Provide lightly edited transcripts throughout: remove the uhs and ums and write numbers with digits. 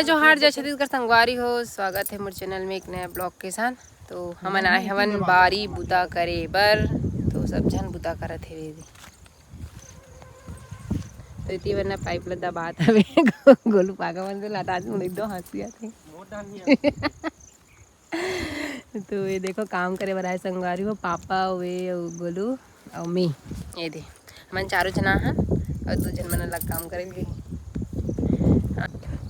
जो हार जय छत्तीसगढ़ संगवारी हो, स्वागत है मोर चैनल में एक नया ब्लॉग के साथ। तो हमन आए हवन बारी बुता करे बर, तो सब जन बुता करत हे। तो इतनी वरना पाइप ला दबात हवे गोलू पागा मन से लटा दूं एकदम हंसी आथे। तो ये देखो काम करे बर आए संगवारी हो, पापा वे गोलू और मैं। ये दे मन चारों जना हन और दो जन मन अलग काम करेंगे।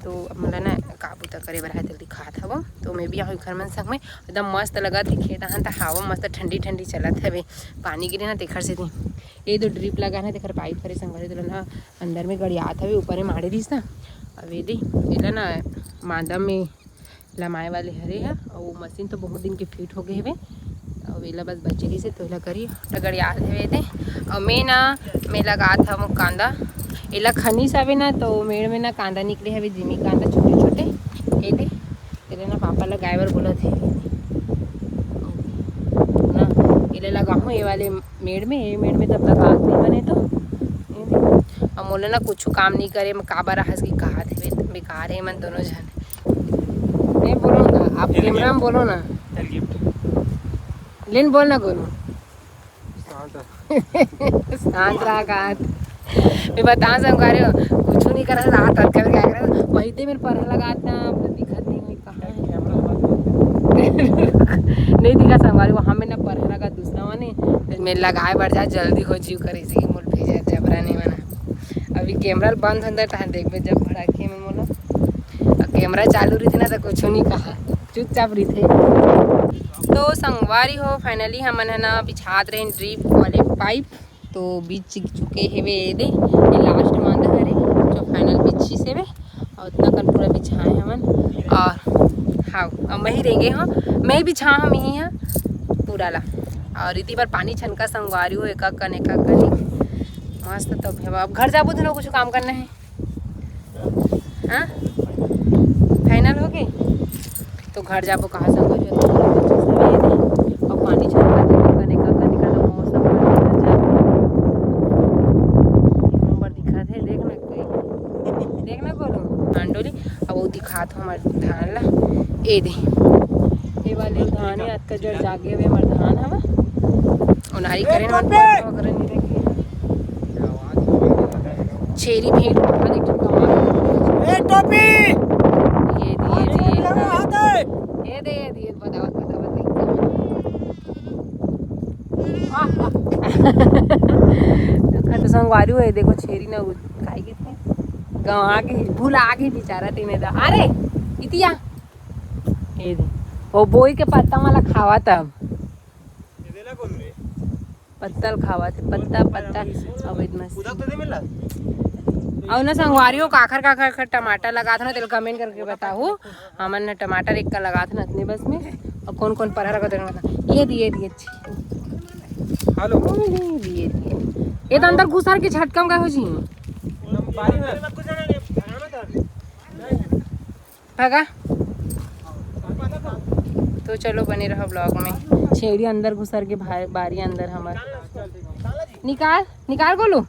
तो मतलब ना काबू तक करे बर जल्दी खात हव। तो मैं भी यहाँ घर मन संग में एकदम मस्त लगा थे खेत हन, तो हवा मस्त ठंडी ठंडी चलत हवे। पानी गिरे ना तेखर से थी ये दो ड्रिप लगा है, तेखर पाइप करे संग तो ना अंदर में गड़ियात हवे, ऊपर में माड़े रहीस ना। अब ये एला ना मादम में लमाए वाले हरे है और वो मशीन तो बहुत दिन के फिट हो गए हवे। और वेला बस बचे रही से तो एला करी गड़ियात हवे दे। और मैं लगात हूँ कांदा, एला खनीस हवे ना, तो मेड़ में ना कांदा निकले हवे, जिमी कांदा छोटे छोटे ए दे एला ना पापा लगाए बर बोला थे ना। एला लगाऊँ ये वाले मेड़ में, ये मेड़ में तब तक आग नहीं बने तो और मोला ना कुछ काम नहीं करे। मैं काबर हंस की कहा थे बेकार है मन दोनों जन। नहीं बोलो ना आप कैमरा में बोलो ना, लेन बोल ना गोलू शांत रहा का। मैं बता संगवारी हो कुछ नहीं कर रहा रात कर क्या कर वही ते मेरे पर लगाता दिखत नहीं हुई कहाँ नहीं दिखा संगवारी वहाँ में ना पर लगा दूसरा वाने मैं लगाए बढ़ जा जल्दी हो जीव करे से मोल भेजा जबरा नहीं बना। अभी कैमरा बंद अंदर तहाँ देख में जब भड़ाके में मोला कैमरा चालू रही थी ना तो कुछ नहीं कहा, चुपचाप रही थे। तो संगवारी हो फाइनली हमन है ना बिछात रहे ड्रिप वाले पाइप, तो बीच चुके हेवे दे ये लास्ट मांद हरे जो फाइनल बिछी से वे और उतना कन पूरा बिछाए हमन। और हाँ अब मैं ही रहेंगे, हाँ मैं ही बिछा हम यहीं हाँ पूरा ला। और इतनी बार पानी छनका संगवारी हो एक कन मस्त। तब अब घर जाबो तो कुछ काम करना है हाँ फाइनल हो गए तो घर जाबो कहाँ संगवारी हो। और पानी छनका देखना बोलो आंडोली अब वो दिखात हो हमारे धान ला। ए दे ये वाले धान है आज का जड़ जागे हुए हमारे धान हवा उनारी करे ना वगैरह नहीं रखे छेरी भेड़ वहाँ देख कमाल ए टोपी ये दे बताओ तो संगवारी हुए देखो छेरी ना खाई कितनी गाँव आगे भूल आगे बेचारा तेने दा अरे इतिया ये दे वो बोई के पत्ता वाला खावा तब पत्तल खावा थे पत्ता पत्ता अब और ना संगवारी हो काखर टमाटर लगा था ना तेल कमेंट करके बताओ। हमन ने टमाटर एक का लगा था ना इतने बस में और कौन कौन परा लगा था ये दिए अच्छी हेलो दिए ये तो अंदर घुसार के झटकम का हो जी भागा। तो चलो बने रहो ब्लॉग में। छेड़ी अंदर घुसर के बारी अंदर हमार निकाल गोलू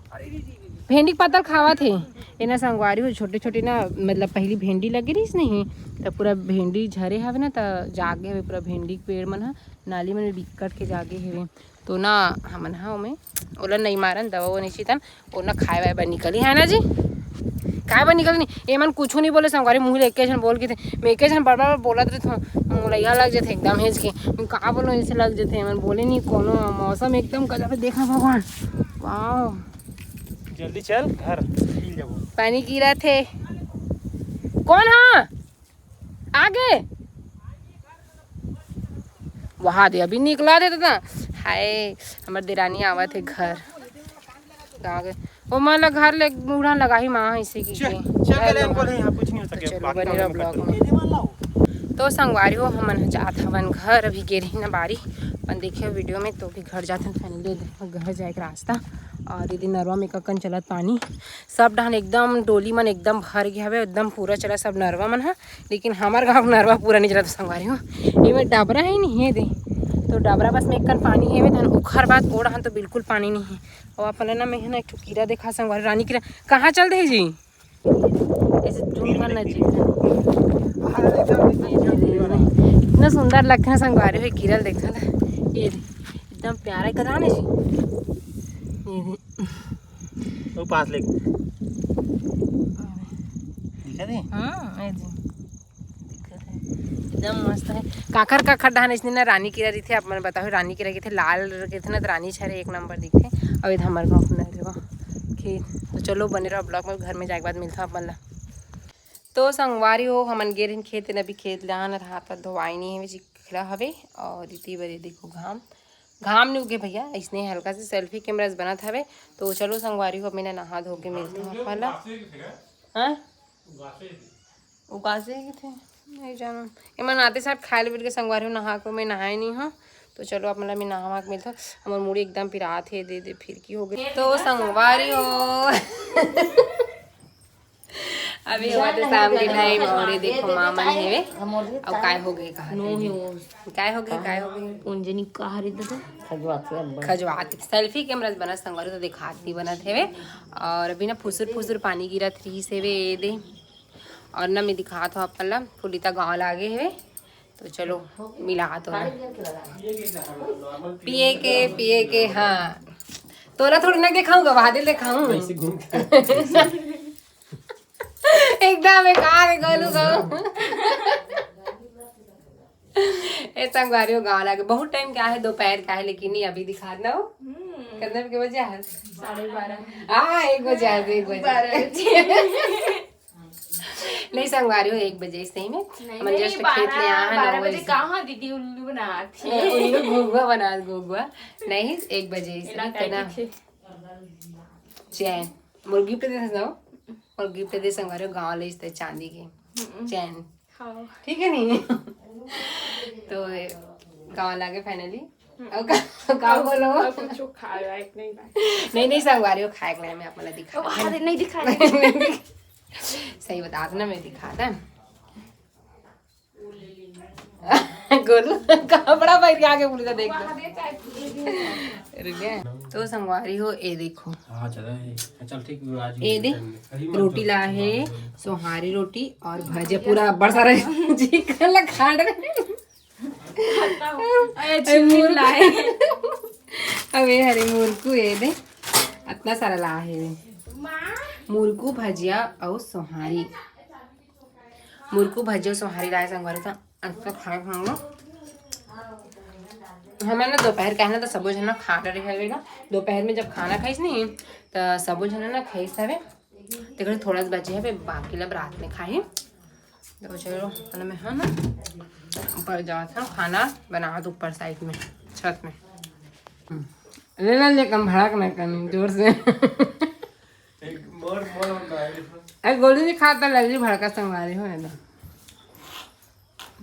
भेंडी पत्तल खावा थे ये ना संगवारी हो छोटे छोटे ना मतलब पहली भेंडी लगी रही नहीं तो पूरा भेंडी झरे हवे ना तो जागे हवे पूरा भेंडी के पेड़ मन नाली में बिकट के जागे हवे। तो ना हमन हाँ में ओला नहीं मारन दवा वो नहीं चीतन और ना खाए वाए बर निकली है ना जी खाए बर निकल नहीं ये मन कुछ नहीं बोले संगवारी मुँह लेके जन बोल के थे मैं एक जन बड़ा बोलत रहे मोलैया लग जाते एकदम हेज के कहाँ बोलो ऐसे लग जाते मन बोले नहीं कोनो मौसम एकदम गजब देखा भगवान वाह जल्दी चल घर पानी गिरा थे कौन हाँ आगे वहाँ दे अभी निकला देता था हाय हमारे देरानी आवा थे घर गए वो माला घर ले बूढ़ा लगा ही माँ इसे की तो संगवारी हो हमन जात हवन घर अभी गे रही ना बारी अपन देखे वीडियो में तो भी घर जाते फाइनली घर जाए के रास्ता। और दीदी नरवा में कक्कन चलत पानी सब डाहन एकदम डोली मन एकदम भर गया हवे एकदम पूरा चला सब नरवा मन है, लेकिन हमार गाँव नरवा पूरा नहीं चला। तो संगवारी हो ये डबरा है नहीं है दे तो डबरा बस में एक कन पानी है धन उखर बात ओढ़ा तो बिल्कुल पानी नहीं है। और अपन ना मैं है ना एक कीड़ा देखा संगवारी रानी कीड़ा कहाँ चल दे जी ऐसे जूम करना चाहिए। इतना सुंदर लगता है संगवारी हुई किरल देखा था ये एकदम प्यारा करा ना जी। वो पास ले दिखा दे। एकदम मस्त है। काकर काकर डाहन इसने ना रानी कीरा रही थे। आप मैंने बताओ रानी कीरा के थे लाल के थे ना, तो रानी छरे एक नंबर दिखे। अब इधर हमारे गाँव न देखो खेत। तो चलो बने रहो ब्लॉक में, घर में जाके बाद मिलता अपन ला। तो संगवारी हो हमन गे रही खेत अभी खेत लान हाथ धोवाई नहीं है खिला हवे। और इतनी बड़ी देखो घाम घाम नहीं उगे भैया, इसने हल्का से सेल्फी कैमरा बना था। तो चलो संगवारी हो मैंने नहा धो के मिलता हूँ अपन ला। हाँ उगासे के थे नहीं जानो एमन आते साथ खाए ले के संगवारी हो नहा को मैं नहाए नहीं हूँ। तो चलो अपन ला मैं नहा के मिलता हूँ। हमारे मुड़ी एकदम पिरात है दे फिर की हो गई। तो संगवारी हो अभी हुआ तो शाम के टाइम और ये देखो मामा है अब काय हो गए काय हो गए उंजनी कहा रही तो खजवाती सेल्फी कैमरा बना संगवारी तो दिखाती बना थे। और अभी ना फुसुर पानी गिरा थ्री से वे दे। और ना मैं दिखा था अपन ला फुलिता गाँव लागे है। तो चलो मिला तो पिए के हाँ तोरा थोड़ी ना दिखाऊंगा बादल दिखाऊं एकदम बेकार गोलू ए संगवारी हो गाँव लागे बहुत टाइम क्या है दोपहर का है लेकिन नहीं अभी दिखा ना हो कितने के बजे है 12:30 हाँ 1 बजे है 1 बजे नहीं संगवारी हो 1 बजे से ही में हम जस्ट खेत ले आए 12 बजे कहाँ दीदी उल्लू बनाती है उल्लू घुघुआ बना घुघुआ नहीं 1 बजे से ना चैन मुर्गी पे दे जाओ मुर्गी पे दे संगवारी हो गाँव ले इस चांदी के चैन ठीक है नहीं तो गाँव लागे फाइनली गाँव बोलो कुछ खाया एक नहीं संगवारी हो खाए के लिए मैं आपको दिखा नहीं दिखाया सही बता दो ना मैं दिखाता गोलू कपड़ा पहन के आगे पूरी देख तो संगवारी हो ए देखो चल ठीक ए दे रोटी ला है सोहारी रोटी और भजे पूरा बड़ा सारा चिकन ला खा रहे अबे हरे मुर्कू ए दे इतना सारा ला है मुर्कू भजिया और सोहारी मुर्कू भजिया सोहारी लाए संगवारी था अच्छा खाए खाऊंगा हमें ना दोपहर का है ना तो सबो जन खा रहे ना दोपहर में जब खाना खाइस नहीं तो सबो जन ना खाइस हवे तो थोड़ा सा बचे है बाकी लब रात में खाए। तो चलो मैं है ना ऊपर जाओ था खाना बना तो ऊपर साइड में छत में ले कम भड़क ना करनी जोर से अरे गोलू जी खाता लगी भड़का संगवारी हो ना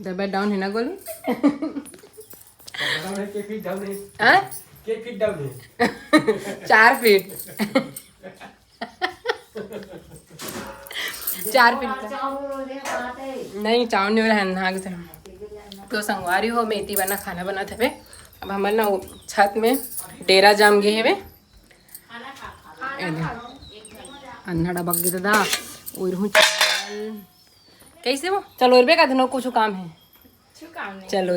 दबे डाउन है ना गोलू 4 फीट 4 फीट नहीं चावल नहीं रहा तो संगवारी हो मेथी बना खाना बना थे। अब हमारे ना छत में डेरा जाम गए है अन्ना बग गई था और कैसे वो चलो का धनो कुछ काम है चलो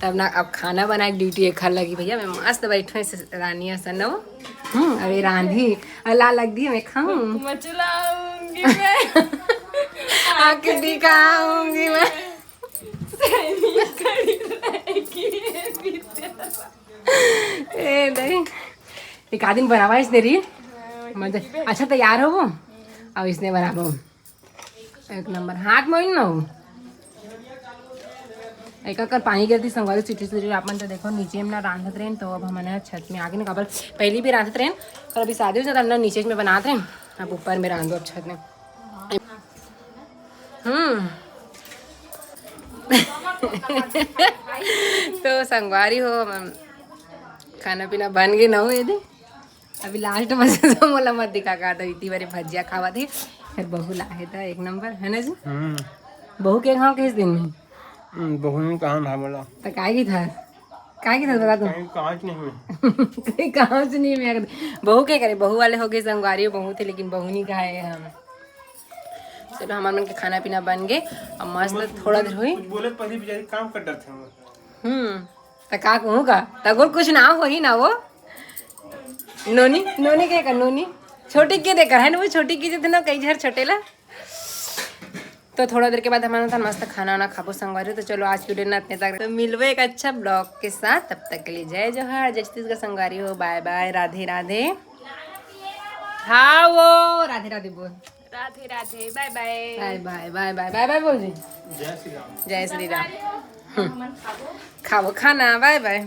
तब ना अब खाना बनाए ड्यूटी एक खा लगी भैया मैं मस्त बैठे रानी सन अभी रांधी अल्लाह लग दी मैं खाऊं मचलाऊंगी मैं आके दिखाऊंगी मैं नहीं एक आदमी बनावा इस देरी मतलब अच्छा तैयार हो वो अब इसने बनाबो एक नंबर हाथ में ना हो एक कर पानी गिरती संगवारी सीटी अपन तो देखो नीचे में ना रांधत रहे तो अब हमारे छत में आगे ना कबर पहले भी रांधत रहे और अभी शादी हो जाता ना नीचे में बनाते रहे अब ऊपर में रांधो अब छत में तो संगवारी हो खाना पीना बन गए ना हो ये अभी लास्ट बजे तो मोला मत दिखा का तो इतनी बारी भजिया खावा थी फिर बहू लाए था एक नंबर है ना जी बहू के खाओ किस दिन में बहु कहाँ भाई बोला तो काय की था काहे की तरह बता तू कहीं कांच नहीं में कहीं कहाँ से नहीं मैं बहू क्या करे बहू वाले हो गए संगवारी बहू थे लेकिन बहू नहीं खाए हम। चलो हमारे मन के खाना पीना बन गए अब मस्त थोड़ा देर हुई। कुछ बोले पहले बेचारी काम कर डरते हैं तो का कहूँ का तगोर कुछ ना हो ही ना वो नोनी नोनी क्या कर नोनी छोटी के देकर है ना वो छोटी की थे ना कई घर छोटेला। तो थोड़ा देर के बाद हमारा था मस्त खाना वाना खाबो संगवारी। तो चलो आज की वीडियो ना इतने तक तो मिलवे एक अच्छा ब्लॉग के साथ तब तक के लिए जय जोहार जय छत्तीसगढ़ संगवारी हो बाय बाय राधे राधे। हाँ वो राधे राधे बोल Radhe Radhe bye bye bye bye bye bye bye bye बोल जी जय श्री राम जय श्री राम मन खाबो खाओ खाना बाय बाय।